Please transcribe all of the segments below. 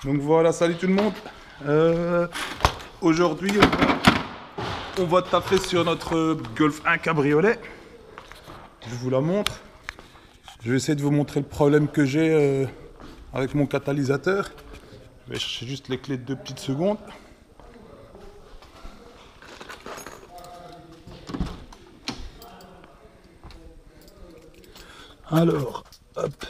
Donc voilà, salut tout le monde. Aujourd'hui, on va taper sur notre Golf 1 cabriolet. Je vous la montre. Je vais essayer de vous montrer le problème que j'ai avec mon catalyseur. Je vais chercher juste les clés de 2 petites secondes. Alors, hop.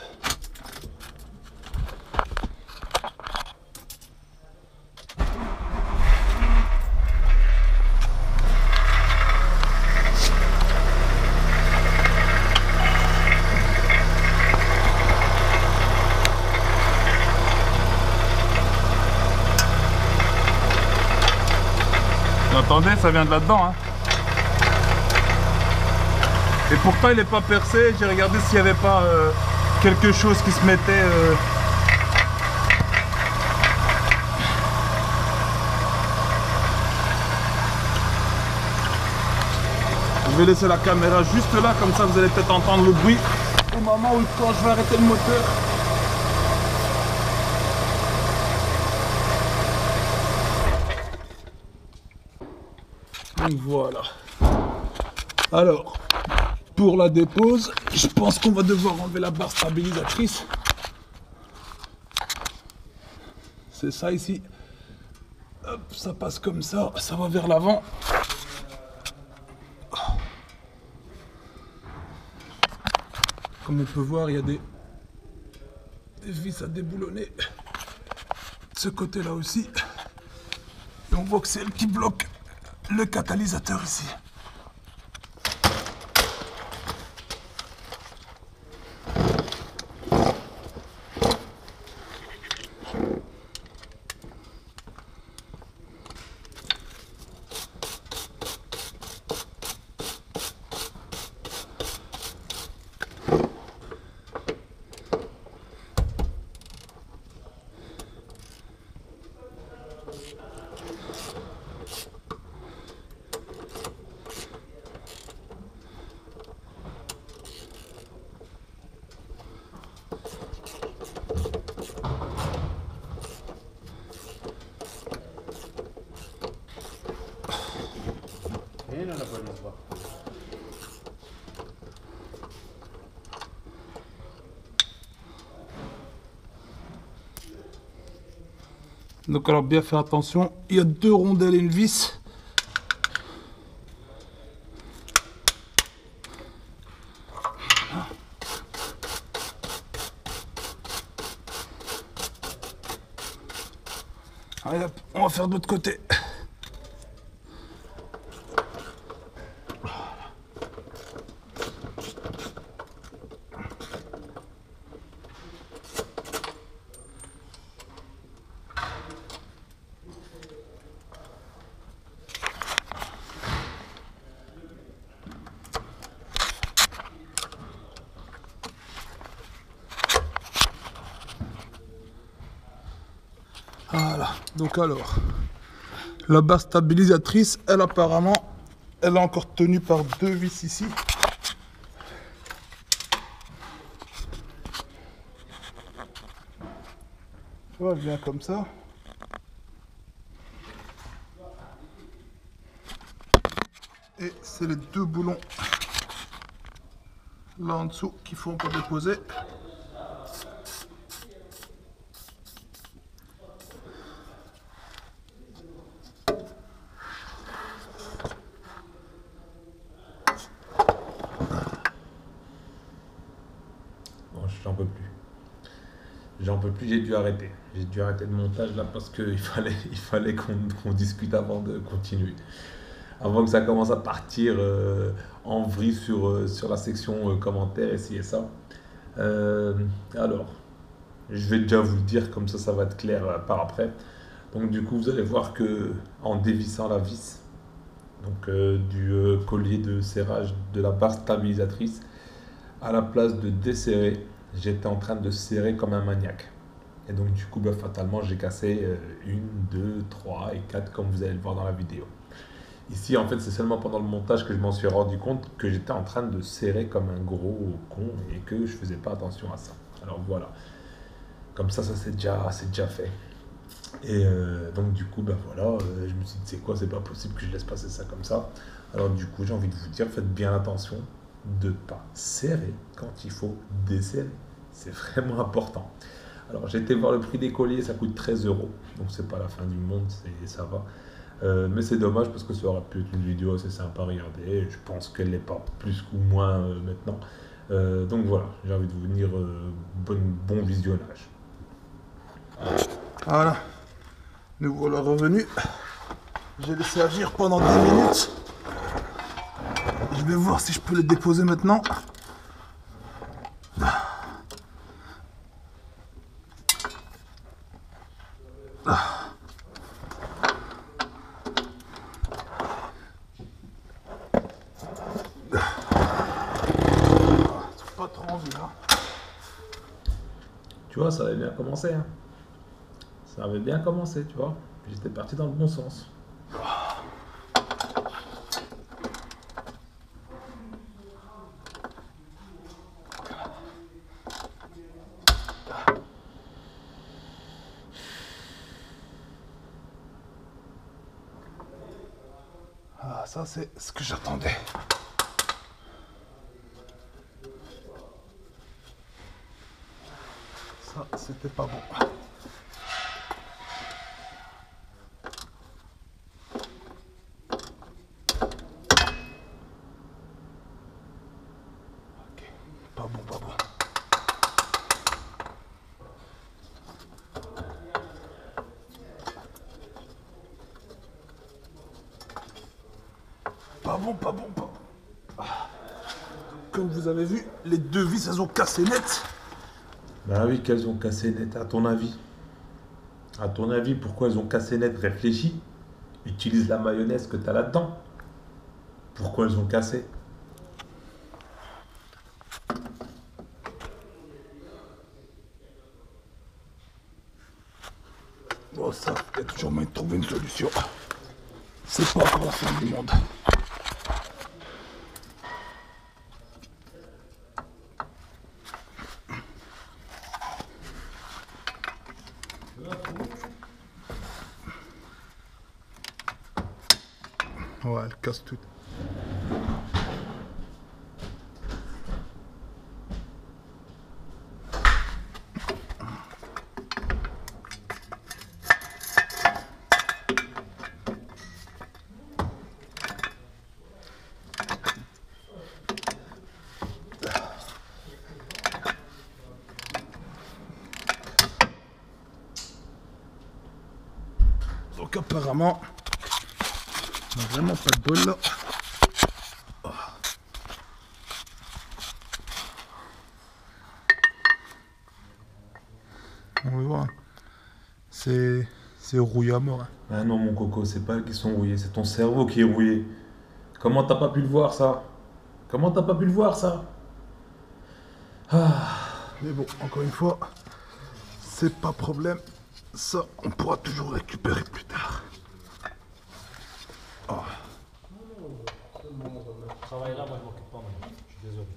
Vous entendez, ça vient de là-dedans, hein. Et pourtant il n'est pas percé. J'ai regardé s'il n'y avait pas quelque chose qui se mettait Je vais laisser la caméra juste là, comme ça vous allez peut-être entendre le bruit au moment où quand je vais arrêter le moteur. Donc voilà. Alors, pour la dépose, je pense qu'on va devoir enlever la barre stabilisatrice. C'est ça ici. Hop, ça passe comme ça va vers l'avant. Comme on peut voir, il y a des vis à déboulonner. De ce côté-là aussi. Et on voit que c'est elle qui bloque le catalyseur ici. Donc alors bien faire attention, il y a 2 rondelles et une vis. Allez hop, on va faire de l'autre côté. Voilà, donc alors, la barre stabilisatrice, elle apparemment, elle est encore tenue par 2 vis ici. Tu vois, elle vient comme ça. Et c'est les 2 boulons là en dessous qu'il faut encore déposer. J'en peux plus, j'ai dû arrêter. J'ai dû arrêter le montage là parce qu'il fallait qu'on discute avant de continuer. Avant que ça commence à partir en vrille sur la section commentaires, ici et ça. Alors, je vais déjà vous le dire, comme ça va être clair par après. Donc du coup, vous allez voir que en dévissant la vis donc, du collier de serrage de la barre stabilisatrice, à la place de desserrer, j'étais en train de serrer comme un maniaque. Et donc du coup, fatalement, j'ai cassé 1, 2, 3 et 4 comme vous allez le voir dans la vidéo. Ici, en fait, c'est seulement pendant le montage que je m'en suis rendu compte que j'étais en train de serrer comme un gros con et que je faisais pas attention à ça. Alors voilà. Comme ça c'est déjà fait. Et donc du coup, ben voilà, je me suis dit, c'est quoi, c'est pas possible que je laisse passer ça comme ça. Alors du coup, j'ai envie de vous dire, faites bien attention de ne pas serrer quand il faut desserrer. C'est vraiment important. Alors j'ai été voir le prix des colliers, ça coûte 13 euros. Donc c'est pas la fin du monde, ça va. Mais c'est dommage parce que ça aurait pu être une vidéo assez sympa à regarder. Je pense qu'elle n'est pas plus ou moins maintenant. Donc voilà, j'ai envie de vous dire bon visionnage. Voilà, nous voilà revenus. J'ai laissé agir pendant 10 minutes. Je vais voir si je peux les déposer maintenant. C'est pas trop envie là. Tu vois, ça avait bien commencé. Hein. Ça avait bien commencé, tu vois. J'étais parti dans le bon sens. Ah, ça c'est ce que j'attendais. Ça, c'était pas bon. Ok, pas bon, pas bon. Pas bon, pas bon, pas bon. Ah. Comme vous avez vu, les deux vis, elles ont cassé net. Bah oui, qu'elles ont cassé net, à ton avis. À ton avis, pourquoi elles ont cassé net? Réfléchis. Utilise la mayonnaise que tu as là-dedans. Pourquoi elles ont cassé? Bon, ça, il y a toujours moyen de trouver une solution. C'est pas encore la fin du monde. Ouais, elle casse tout. Donc apparemment, on n'a vraiment pas de bol là. On le voit, c'est rouillé à mort. Hein. Ah non, mon coco, c'est pas elles qui sont rouillées, c'est ton cerveau qui est rouillé. Comment t'as pas pu le voir, ça? Comment t'as pas pu le voir, ça? Ah. Mais bon, encore une fois, c'est pas problème. Ça, on pourra toujours récupérer plus tard. Oh. Ce travail-là, moi, je m'occupe pas maintenant. Je suis désolé.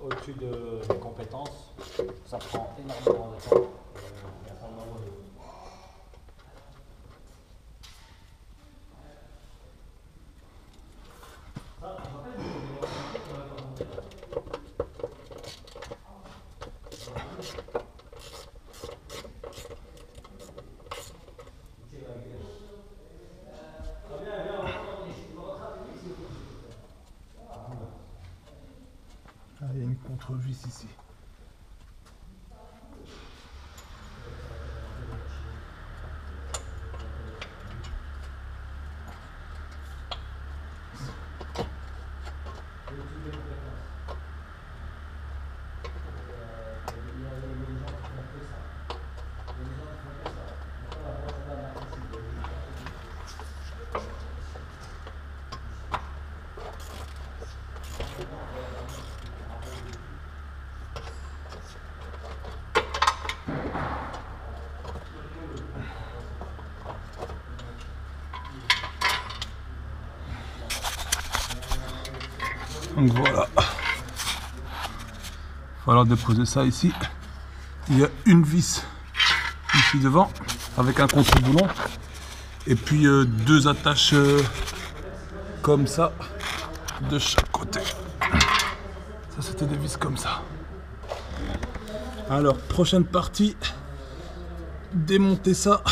Au-dessus de mes compétences, ça prend énormément de temps. Il y a pas de moment de- Ah, il y a une contre-vis ici. Donc voilà. Il va falloir déposer ça ici. Il y a une vis ici devant. avec un contre-boulon. Et puis 2 attaches comme ça de chaque côté. Ça c'était des vis comme ça. Alors prochaine partie, démonter ça.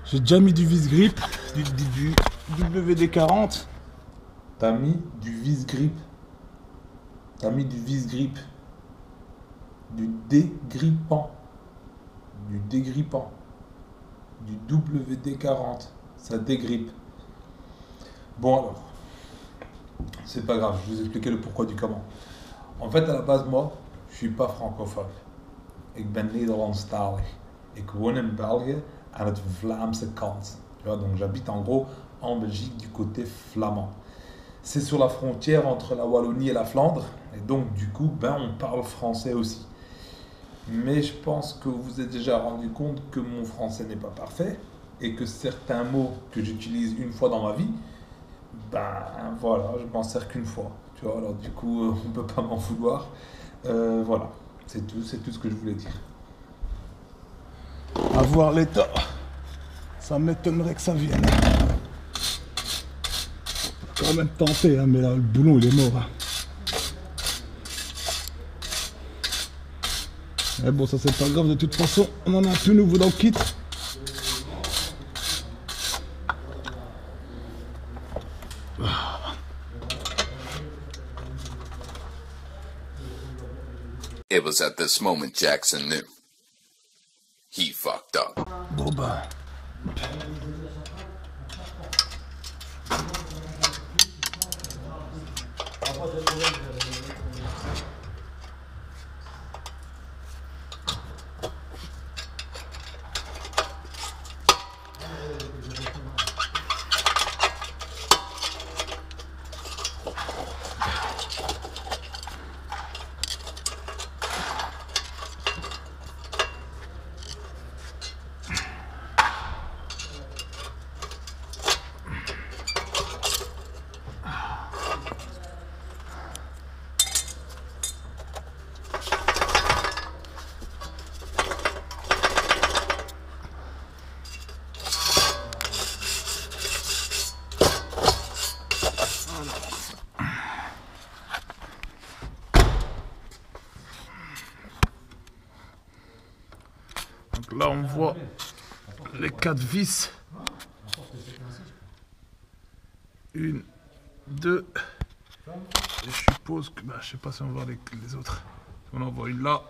J'ai déjà mis du vis-grip, du WD-40. T'as mis du vis-grip. T'as mis du vis-grip. Du dégrippant. Du dégrippant. Du WD-40. Ça dégrippe. Bon alors. C'est pas grave, je vais vous expliquer le pourquoi du comment. En fait, à la base, moi, je suis pas francophone. Ik ben Nederlandstalig. Ik woon in België aan het Vlaamse kant. Tu vois, donc j'habite en gros en Belgique du côté flamand. C'est sur la frontière entre la Wallonie et la Flandre. Et donc, du coup, on parle français aussi. Mais je pense que vous vous êtes déjà rendu compte que mon français n'est pas parfait et que certains mots que j'utilise une fois dans ma vie, voilà, je m'en sers qu'une fois. Tu vois, alors du coup, on ne peut pas m'en vouloir. Voilà, c'est tout ce que je voulais dire. À voir l'état, ça m'étonnerait que ça vienne. Quand même tenter, hein, mais là, le boulon il est mort. Hein. Mais bon, ça c'est pas grave, de toute façon, on en a un peu nouveau dans le kit. It was at this moment Jackson knew. He fucked up. Bon bah. Là, on voit les 4 vis. 1, 2. Et je suppose que, je sais pas si on va voir les autres. On en voit une là.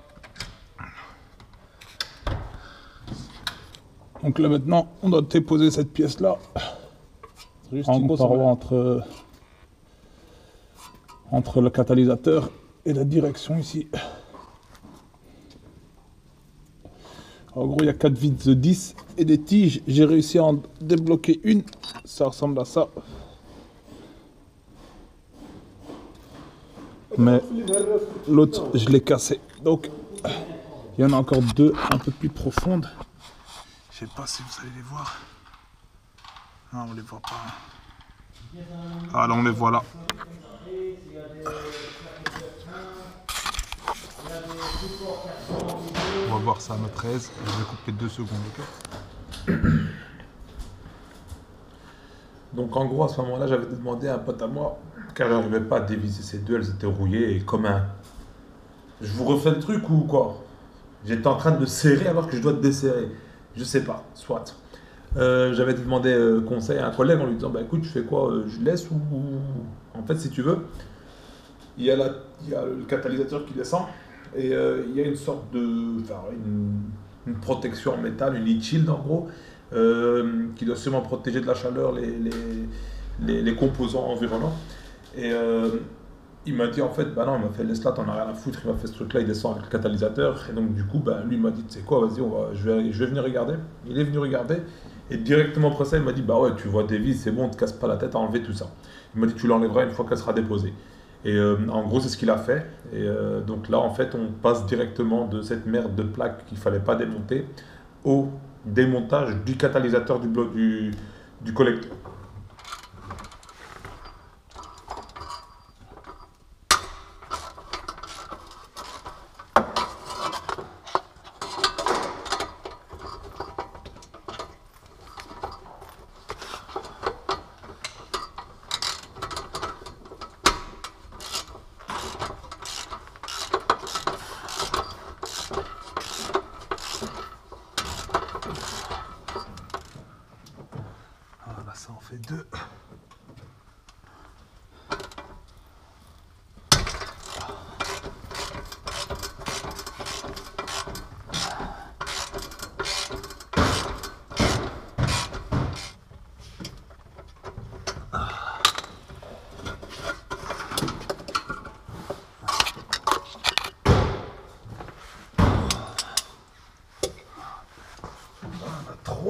Donc là maintenant, on doit déposer cette pièce là. En gros, paroi entre le catalyseur et la direction ici. En gros, il y a 4 vis de 10 et des tiges. J'ai réussi à en débloquer une. Ça ressemble à ça. Mais l'autre, je l'ai cassé. Donc, il y en a encore 2 un peu plus profondes. Je sais pas si vous allez les voir. Non, on les voit pas. Ah, là, on les voit là. On va voir ça à notre aise. Je vais couper 2 secondes, ok? Donc en gros, à ce moment-là, j'avais demandé à un pote à moi, car je n'arrivais pas à dévisser ces 2, elles étaient rouillées et comme un... Je vous refais le truc ou quoi? J'étais en train de le serrer alors que je dois te desserrer. Je sais pas, soit. J'avais demandé conseil à un collègue en lui disant, écoute, tu fais quoi? Je laisse ou... En fait, si tu veux, il y a le catalyseur qui descend. Et il y a une sorte de... Enfin, une protection en métal, une heat shield en gros, qui doit seulement protéger de la chaleur les composants environnants. Et il m'a dit en fait, non, il m'a fait laisse là, t'en as rien à foutre, il m'a fait ce truc là, il descend avec le catalyseur. Et donc du coup, lui il m'a dit, tu sais quoi, vas-y, je vais venir regarder. Il est venu regarder. Et directement après ça, il m'a dit, ouais, tu vois des vis, c'est bon, on te casse pas la tête à enlever tout ça. Il m'a dit, tu l'enlèveras une fois qu'elle sera déposée. Et en gros, c'est ce qu'il a fait. Et donc là, en fait, on passe directement de cette merde de plaque qu'il fallait pas démonter au démontage du catalyseur du collecteur.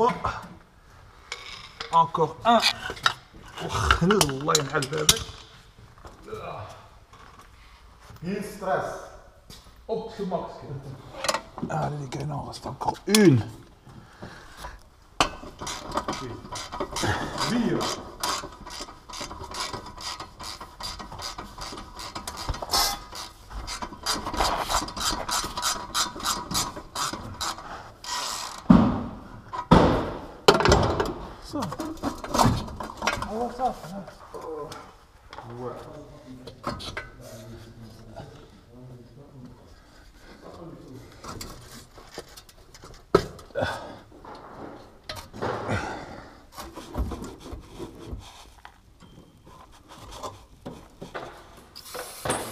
3. Encore un. Geen stress. Op gemak. Allez les gars, il en reste encore une. 4. Ça. Oh, ça. Ouais.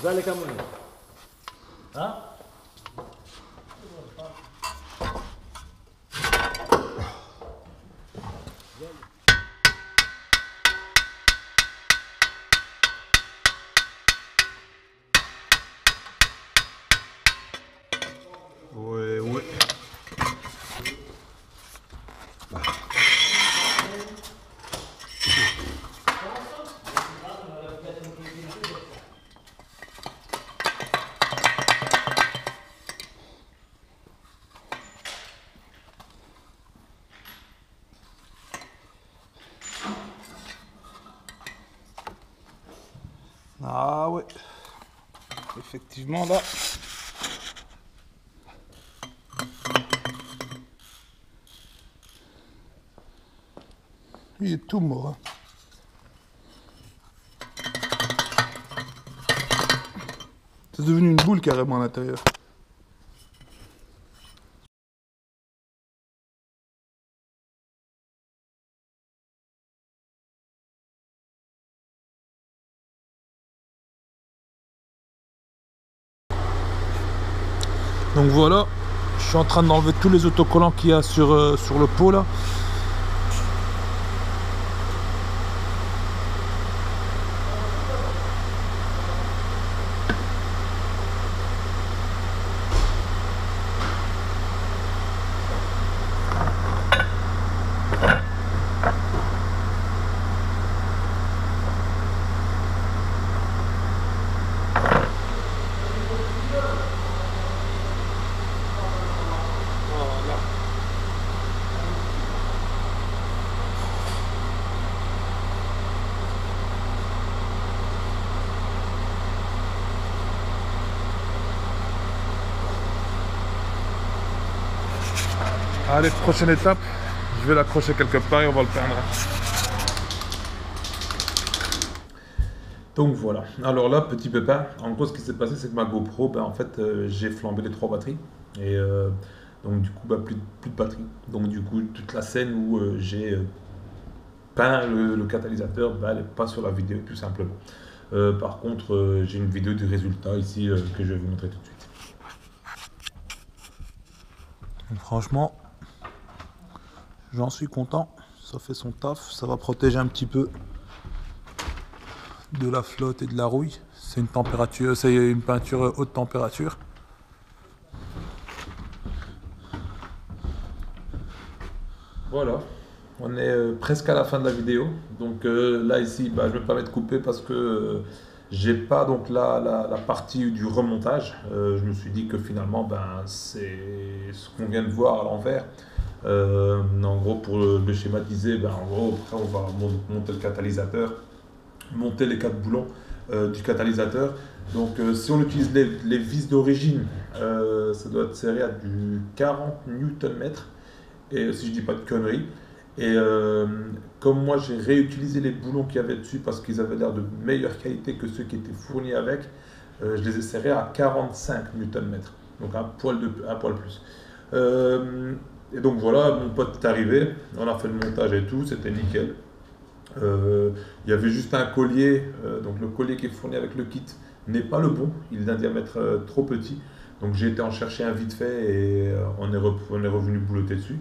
ذلك منه. ها؟ Ouais, ouais. Ah ouais. Effectivement là. Il est tout mort. Hein. C'est devenu une boule carrément à l'intérieur. Donc voilà, je suis en train d'enlever tous les autocollants qu'il y a sur le pot là. Allez, prochaine étape, je vais l'accrocher quelque part et on va le peindre. Donc voilà, alors là, petit pépin, en gros ce qui s'est passé c'est que ma GoPro, ben, en fait j'ai flambé les 3 batteries et donc du coup ben, plus de batterie. Donc du coup toute la scène où j'ai peint le catalyseur, ben, elle n'est pas sur la vidéo tout simplement. Par contre j'ai une vidéo du résultat ici que je vais vous montrer tout de suite. Franchement, j'en suis content, ça fait son taf, ça va protéger un petit peu de la flotte et de la rouille. C'est une température, c'est une peinture haute température. Voilà, on est presque à la fin de la vidéo. Donc là ici, bah, je me permets de couper parce que j'ai pas donc la partie du remontage. Je me suis dit que finalement, ben, c'est ce qu'on vient de voir à l'envers. En gros, pour le schématiser, ben, en gros, après on va monter le catalyseur, monter les 4 boulons du catalyseur. Donc si on utilise les vis d'origine, ça doit être serré à du 40 Nm. Et si je dis pas de conneries. Et comme moi j'ai réutilisé les boulons qu'il y avait dessus parce qu'ils avaient l'air de meilleure qualité que ceux qui étaient fournis avec, je les ai serrés à 45 Nm, donc un poil plus. Et donc voilà, mon pote est arrivé, on a fait le montage et tout, c'était nickel. Il y avait juste un collier, donc le collier qui est fourni avec le kit n'est pas le bon, il est d'un diamètre trop petit. Donc j'ai été en chercher un vite fait et on est revenu boulotter dessus.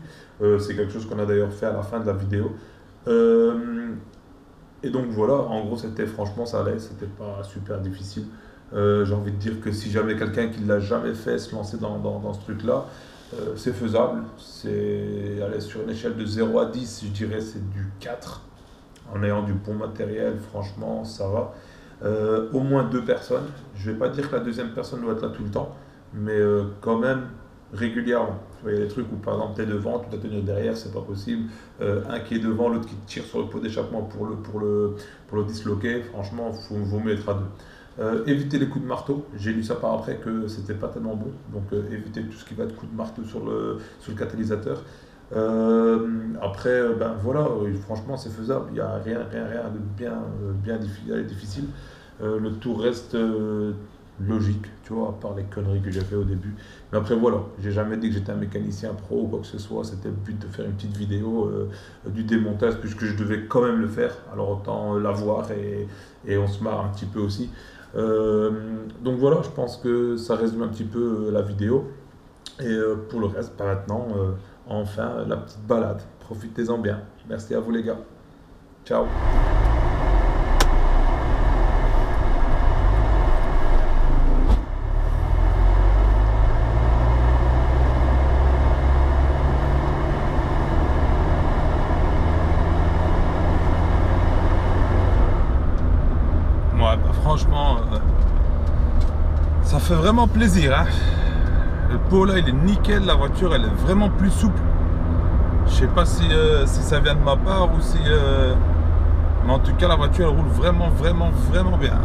C'est quelque chose qu'on a d'ailleurs fait à la fin de la vidéo. Et donc voilà, en gros c'était franchement ça allait, c'était pas super difficile. J'ai envie de dire que si jamais quelqu'un qui ne l'a jamais fait se lancer dans ce truc là, C'est faisable, c'est aller sur une échelle de 0 à 10, je dirais c'est du 4. En ayant du bon matériel, franchement, ça va. Au moins 2 personnes. Je ne vais pas dire que la deuxième personne doit être là tout le temps, mais quand même régulièrement. Il y a des trucs où par exemple tu es devant, tu dois tenir derrière, c'est pas possible. Un qui est devant, l'autre qui tire sur le pot d'échappement pour le disloquer. Franchement, il vaut mieux être à 2. Éviter les coups de marteau. J'ai lu ça par après que c'était pas tellement bon. Donc éviter tout ce qui va être coups de marteau sur le catalyseur. Après, ben voilà, franchement c'est faisable, il n'y a rien de bien difficile. Le tout reste logique, tu vois, à part les conneries que j'ai fait au début. Mais après voilà, j'ai jamais dit que j'étais un mécanicien pro ou quoi que ce soit, c'était le but de faire une petite vidéo du démontage, puisque je devais quand même le faire, alors autant l'avoir et on se marre un petit peu aussi. Donc voilà, je pense que ça résume un petit peu la vidéo. Et pour le reste, pas maintenant, enfin la petite balade. Profitez-en bien. Merci à vous les gars. Ciao. Ouais, bah franchement, ça fait vraiment plaisir, hein. Le pot là il est nickel, la voiture elle est vraiment plus souple. Je sais pas si ça vient de ma part ou si... Mais en tout cas la voiture elle roule vraiment bien.